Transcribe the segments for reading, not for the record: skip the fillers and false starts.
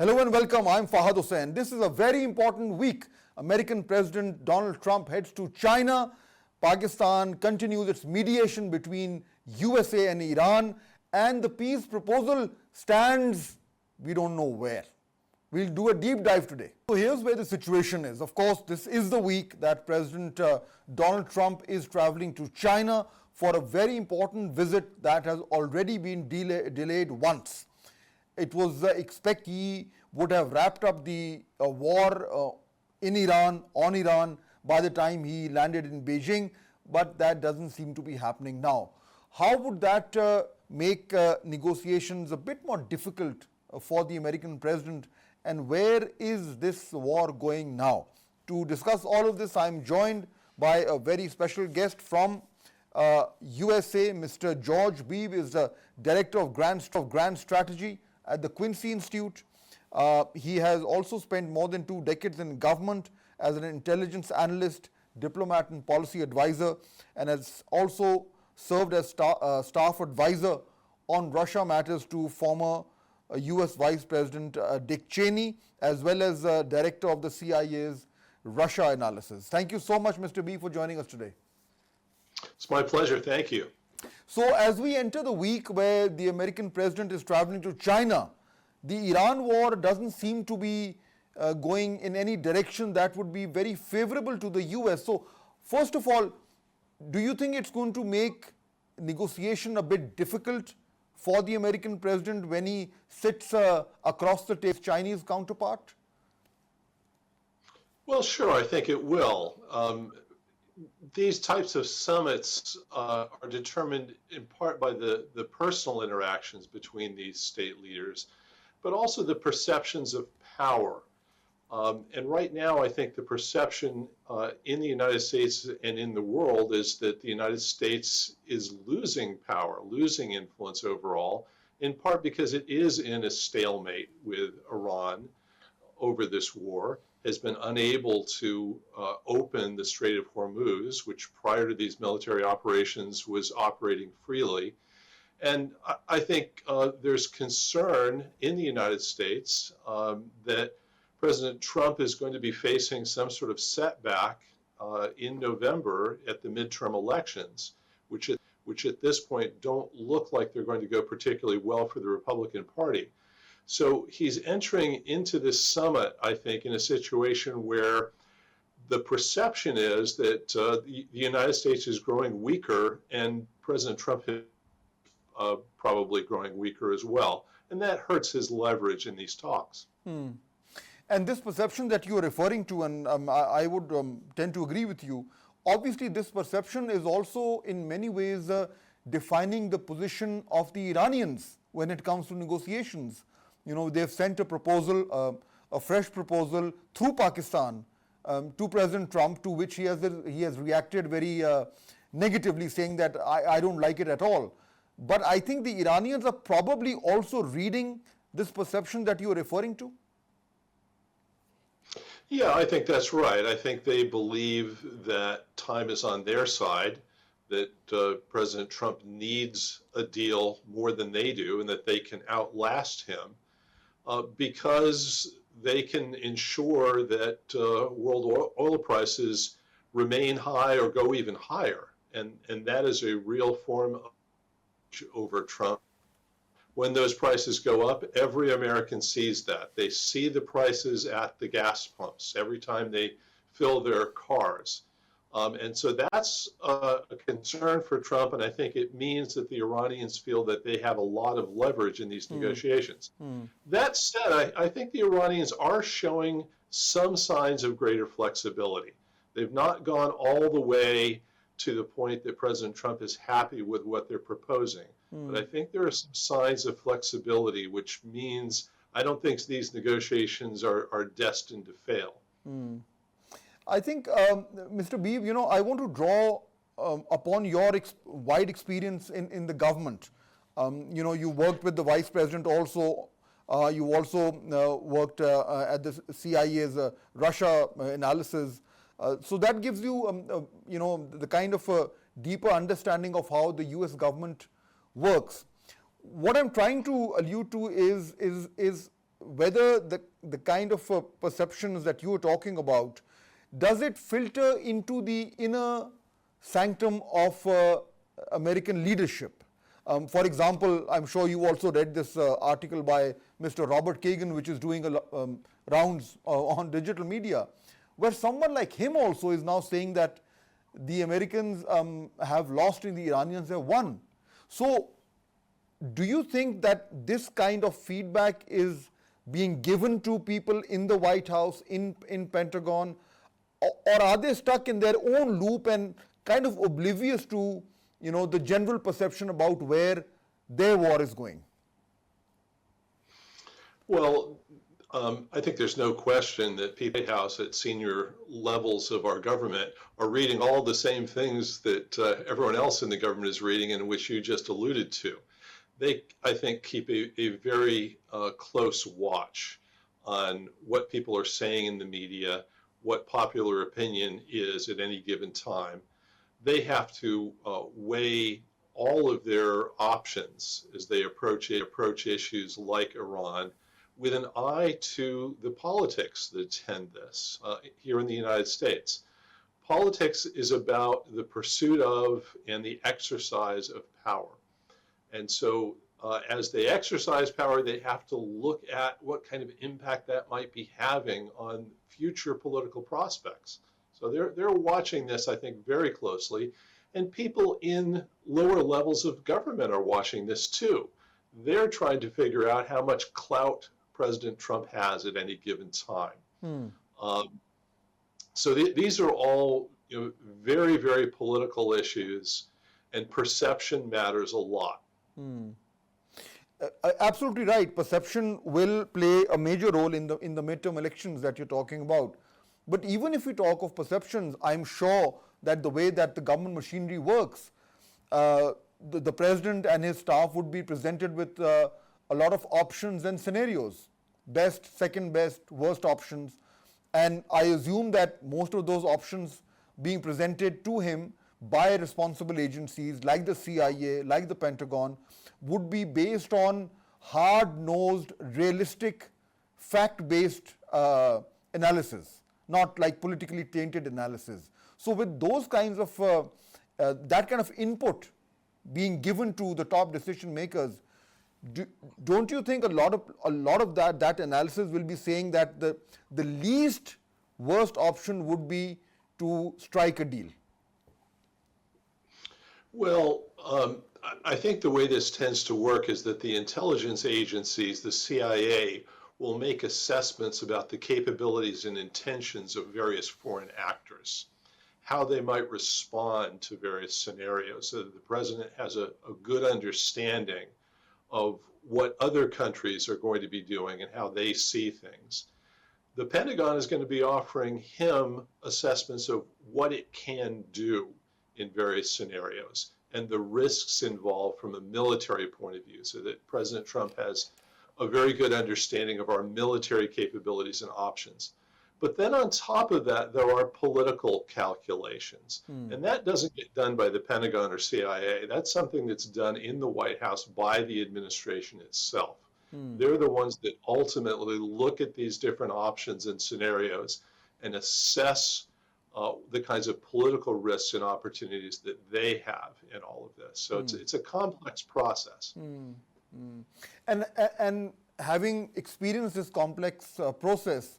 Hello and welcome. I'm Fahd Husain. This is a very important week. American President Donald Trump heads to China. Pakistan continues its mediation between USA and Iran, and the peace proposal stands, we don't know where. We'll do a deep dive today. So here's where the situation is. Of course, this is the week that President Donald Trump is traveling to China for a very important visit that has already been delayed once. It was expected he would have wrapped up the war in Iran, on Iran, by the time he landed in Beijing, but that doesn't seem to be happening now. How would that make negotiations a bit more difficult for the American president, and where is this war going now? To discuss all of this, I'm joined by a very special guest from USA. Mr. George Beebe is the Director of Grand Strategy at the Quincy Institute. He has also spent more than 2 decades in government as an intelligence analyst, diplomat and policy advisor, and has also served as staff advisor on Russia matters to former U.S. Vice President Dick Cheney, as well as director of the CIA's Russia analysis. Thank you so much, Mr. B, for joining us today. It's my pleasure. Thank you. So as we enter the week where the American president is traveling to China, the Iran war doesn't seem to be going in any direction that would be very favorable to the US. So first of all, do you think it's going to make negotiation a bit difficult for the American president when he sits across the table with his Chinese counterpart? Well, sure, I think it will. These types of summits are determined in part by the personal interactions between these state leaders, but also the perceptions of power. And right now, I think the perception in the United States and in the world is that the United States is losing power, losing influence overall, in part because it is in a stalemate with Iran over this war, has been unable to open the Strait of Hormuz, which prior to these military operations was operating freely. And I think there's concern in the United States that President Trump is going to be facing some sort of setback in November at the midterm elections, which at this point don't look like they're going to go particularly well for the Republican Party. So he's entering into this summit, I think, in a situation where the perception is that the United States is growing weaker and President Trump is probably growing weaker as well. And that hurts his leverage in these talks. And this perception that you are referring to, and I would tend to agree with you, obviously this perception is also in many ways defining the position of the Iranians when it comes to negotiations. You know, they've sent a proposal, a fresh proposal through Pakistan to President Trump, to which he has reacted very negatively, saying that I don't like it at all. But I think the Iranians are probably also reading this perception that you are referring to. Yeah, I think that's right. I think they believe that time is on their side, that President Trump needs a deal more than they do, and that they can outlast him because they can ensure that world oil prices remain high or go even higher. And that is a real form of over Trump. When those prices go up, every American sees that. They see the prices at the gas pumps every time they fill their cars. And so that's a concern for Trump, and I think it means that the Iranians feel that they have a lot of leverage in these negotiations. That said, I think the Iranians are showing some signs of greater flexibility. They've not gone all the way to the point that President Trump is happy with what they're proposing. But I think there are some signs of flexibility, which means I don't think these negotiations are destined to fail. I think, Mr. Beebe, you know, I want to draw upon your wide experience in the government. You know, you worked with the Vice President also. You also worked at the CIA's Russia analysis. So that gives you, you know, the kind of deeper understanding of how the U.S. government works. What I'm trying to allude to is whether the kind of perceptions that you were talking about, does it filter into the inner sanctum of American leadership? For example, I'm sure you also read this article by Mr. Robert Kagan, which is doing rounds on digital media, where someone like him also is now saying that the Americans have lost and the Iranians have won. So, do you think that this kind of feedback is being given to people in the White House, in Pentagon, or are they stuck in their own loop and kind of oblivious to, you know, the general perception about where their war is going? Well, I think there's no question that people at the White House at senior levels of our government are reading all the same things that everyone else in the government is reading and which you just alluded to. They, I think, keep a very close watch on what people are saying in the media, what popular opinion is at any given time. They have to weigh all of their options as they approach issues like Iran, with an eye to the politics that attend this here in the United States. Politics is about the pursuit of and the exercise of power. And so as they exercise power, they have to look at what kind of impact that might be having on future political prospects. So they're watching this, I think, very closely. And people in lower levels of government are watching this too. They're trying to figure out how much clout President Trump has at any given time. So these are all, you know, very, very political issues, and perception matters a lot. Absolutely right. Perception will play a major role in the midterm elections that you're talking about. But even if we talk of perceptions, I'm sure that the way that the government machinery works, the president and his staff would be presented with a lot of options and scenarios, best, second best, worst options. And I assume that most of those options being presented to him by responsible agencies like the CIA, like the Pentagon, would be based on hard-nosed, realistic, fact-based analysis, not like politically tainted analysis. So with those kinds of, that kind of input being given to the top decision makers, don't you think a lot of that analysis will be saying that the least worst option would be to strike a deal? Well, I think the way this tends to work is that the intelligence agencies, the CIA, will make assessments about the capabilities and intentions of various foreign actors, how they might respond to various scenarios, so that the president has a good understanding of what other countries are going to be doing and how they see things. The Pentagon is going to be offering him assessments of what it can do in various scenarios and the risks involved from a military point of view, so that President Trump has a very good understanding of our military capabilities and options. But then on top of that, there are political calculations. And that doesn't get done by the Pentagon or CIA. That's something that's done in the White House by the administration itself. They're the ones that ultimately look at these different options and scenarios and assess the kinds of political risks and opportunities that they have in all of this. So it's a complex process. And having experienced this complex process,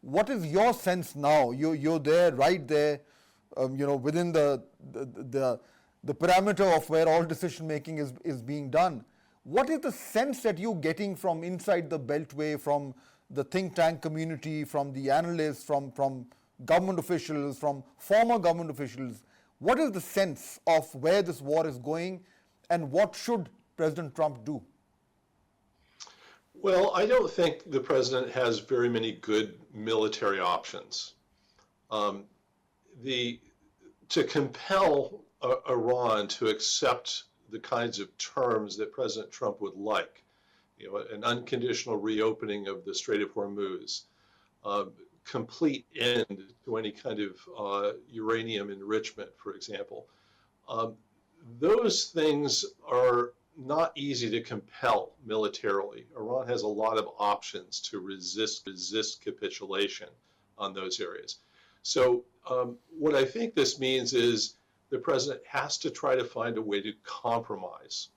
what is your sense now? You're there, right there, within the parameter of where all decision making is being done. What is the sense that you're getting from inside the Beltway, from the think tank community, from the analysts, from government officials, from former government officials? What is the sense of where this war is going, and what should President Trump do? Well, I don't think the president has very many good military options. To compel Iran to accept the kinds of terms that President Trump would like, an unconditional reopening of the Strait of Hormuz, complete end to any kind of uranium enrichment, for example. Those things are not easy to compel militarily. Iran has a lot of options to resist capitulation on those areas. So what I think this means is the president has to try to find a way to compromise.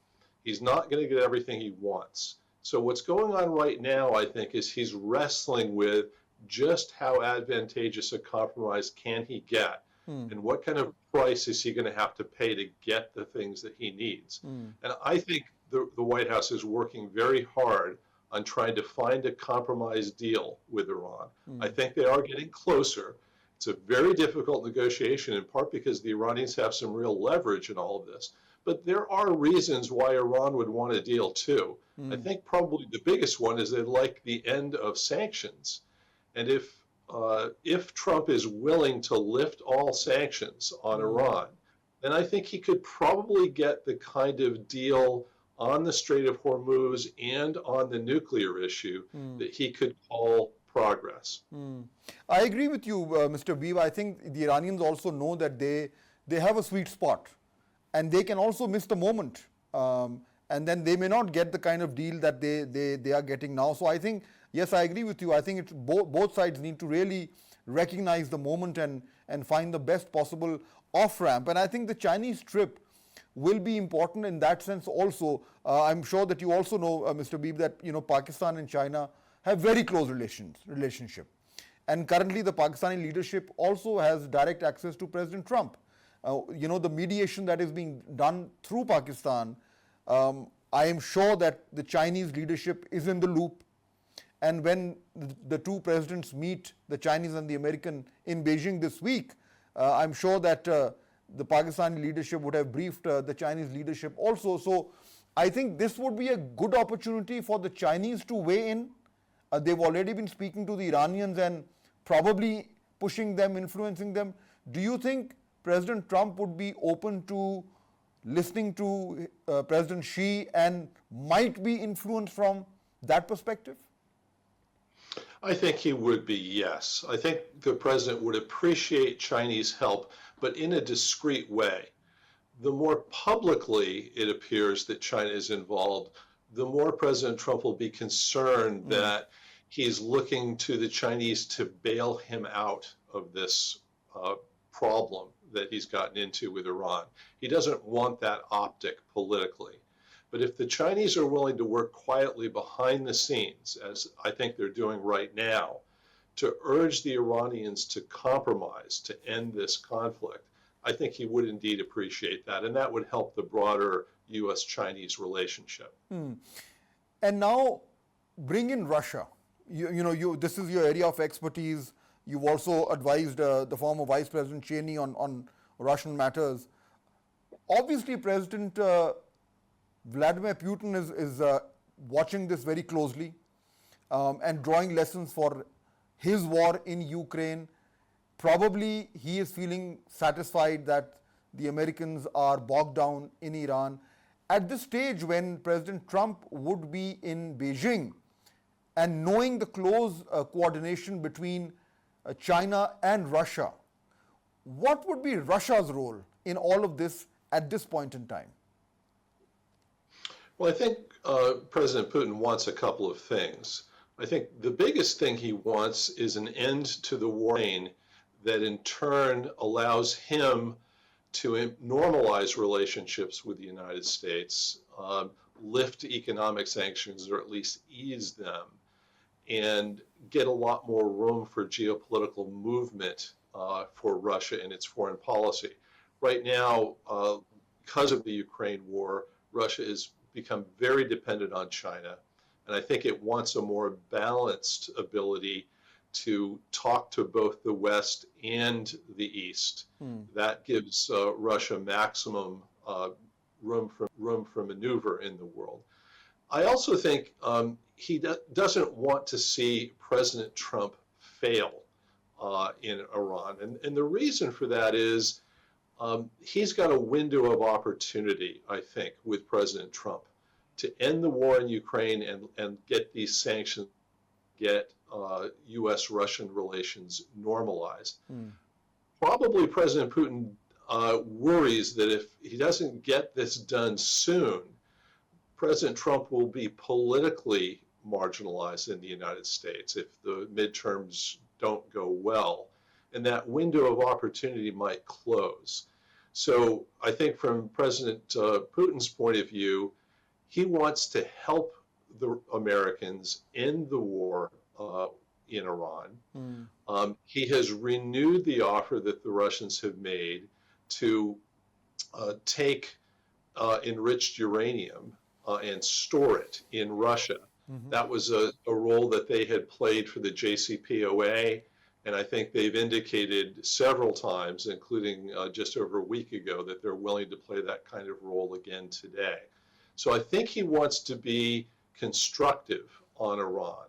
He's not going to get everything he wants. So what's going on right now, I think, is he's wrestling with just how advantageous a compromise can he get, and what kind of price is he going to have to pay to get the things that he needs. And I think the White House is working very hard on trying to find a compromise deal with Iran. I think they are getting closer. It's a very difficult negotiation, in part because the Iranians have some real leverage in all of this. But there are reasons why Iran would want a deal too. I think probably the biggest one is they like the end of sanctions. And if Trump is willing to lift all sanctions on Iran, then I think he could probably get the kind of deal on the Strait of Hormuz and on the nuclear issue that he could call progress. I agree with you, Mr. Beebe. I think the Iranians also know that they have a sweet spot, and they can also miss the moment, and then they may not get the kind of deal that they are getting now. So I think, yes, I agree with you. I think it's both sides need to really recognize the moment and find the best possible off-ramp. And I think the Chinese trip will be important in that sense also. I'm sure that you also know, Mr. Beebe, that Pakistan and China have very close relationship. And currently the Pakistani leadership also has direct access to President Trump. The mediation that is being done through Pakistan, I am sure that the Chinese leadership is in the loop. And when the two presidents meet, the Chinese and the American, in Beijing this week, I'm sure that the Pakistani leadership would have briefed the Chinese leadership also. So I think this would be a good opportunity for the Chinese to weigh in. They've already been speaking to the Iranians and probably pushing them, influencing them. Do you think President Trump would be open to listening to President Xi and might be influenced from that perspective? I think he would be, yes. I think the president would appreciate Chinese help, but in a discreet way. The more publicly it appears that China is involved, the more President Trump will be concerned that he's looking to the Chinese to bail him out of this problem that he's gotten into with Iran. He doesn't want that optic politically. But if the Chinese are willing to work quietly behind the scenes, as I think they're doing right now, to urge the Iranians to compromise, to end this conflict, I think he would indeed appreciate that, and that would help the broader U.S.-Chinese relationship. And now bring in Russia. This is your area of expertise. You've also advised the former Vice President Cheney on Russian matters. Obviously, President Vladimir Putin is watching this very closely and drawing lessons for his war in Ukraine. Probably he is feeling satisfied that the Americans are bogged down in Iran. At this stage, when President Trump would be in Beijing, and knowing the close coordination between China and Russia, what would be Russia's role in all of this at this point in time? Well, I think President Putin wants a couple of things. I think the biggest thing he wants is an end to the war that in turn allows him to normalize relationships with the United States, lift economic sanctions or at least ease them, and get a lot more room for geopolitical movement for Russia in its foreign policy. Right now, because of the Ukraine war, Russia has become very dependent on China, and I think it wants a more balanced ability to talk to both the West and the East. That gives Russia maximum room for maneuver in the world. I also think he doesn't want to see President Trump fail in Iran. And the reason for that is he's got a window of opportunity, I think, with President Trump to end the war in Ukraine and get these sanctions, get U.S.-Russian relations normalized. Probably President Putin worries that if he doesn't get this done soon, President Trump will be politically marginalized in the United States if the midterms don't go well, and that window of opportunity might close. So I think from President Putin's point of view, he wants to help the Americans end the war in Iran. He has renewed the offer that the Russians have made to take enriched uranium and store it in Russia. That was a role that they had played for the JCPOA, and I think they've indicated several times, including just over a week ago, that they're willing to play that kind of role again today. So I think he wants to be constructive on Iran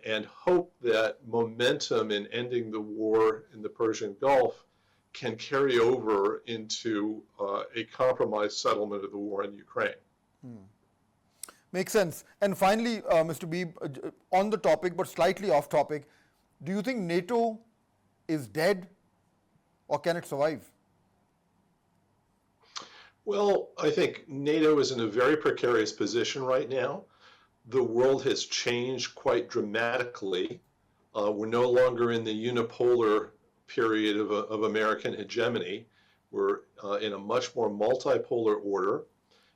and hope that momentum in ending the war in the Persian Gulf can carry over into a compromised settlement of the war in Ukraine. Makes sense. And finally, Mr. Beebe, on the topic, but slightly off topic, do you think NATO is dead or can it survive? Well, I think NATO is in a very precarious position right now. The world has changed quite dramatically. We're no longer in the unipolar period of American hegemony. We're in a much more multipolar order,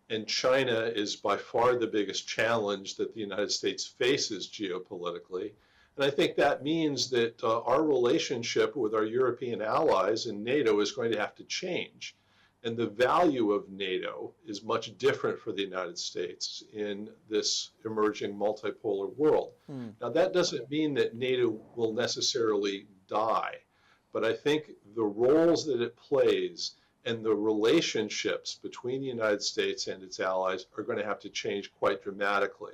and China is by far the biggest challenge that the United States faces geopolitically. And I think that means that our relationship with our European allies in NATO is going to have to change. And the value of NATO is much different for the United States in this emerging multipolar world. Now, that doesn't mean that NATO will necessarily die, but I think the roles that it plays and the relationships between the United States and its allies are going to have to change quite dramatically.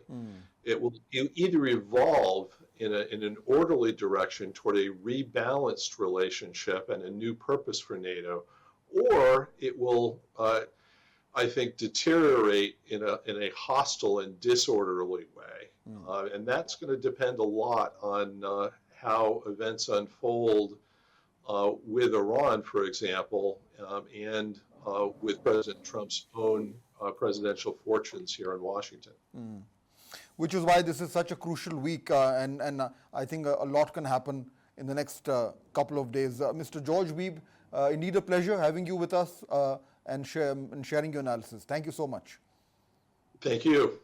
It will either evolve in an orderly direction toward a rebalanced relationship and a new purpose for NATO, or it will, I think, deteriorate in a hostile and disorderly way. And that's going to depend a lot on how events unfold with Iran, for example, and with President Trump's own presidential fortunes here in Washington. Which is why this is such a crucial week, and I think a lot can happen in the next couple of days. Mr. George Beebe, indeed a pleasure having you with us and sharing your analysis. Thank you so much. Thank you.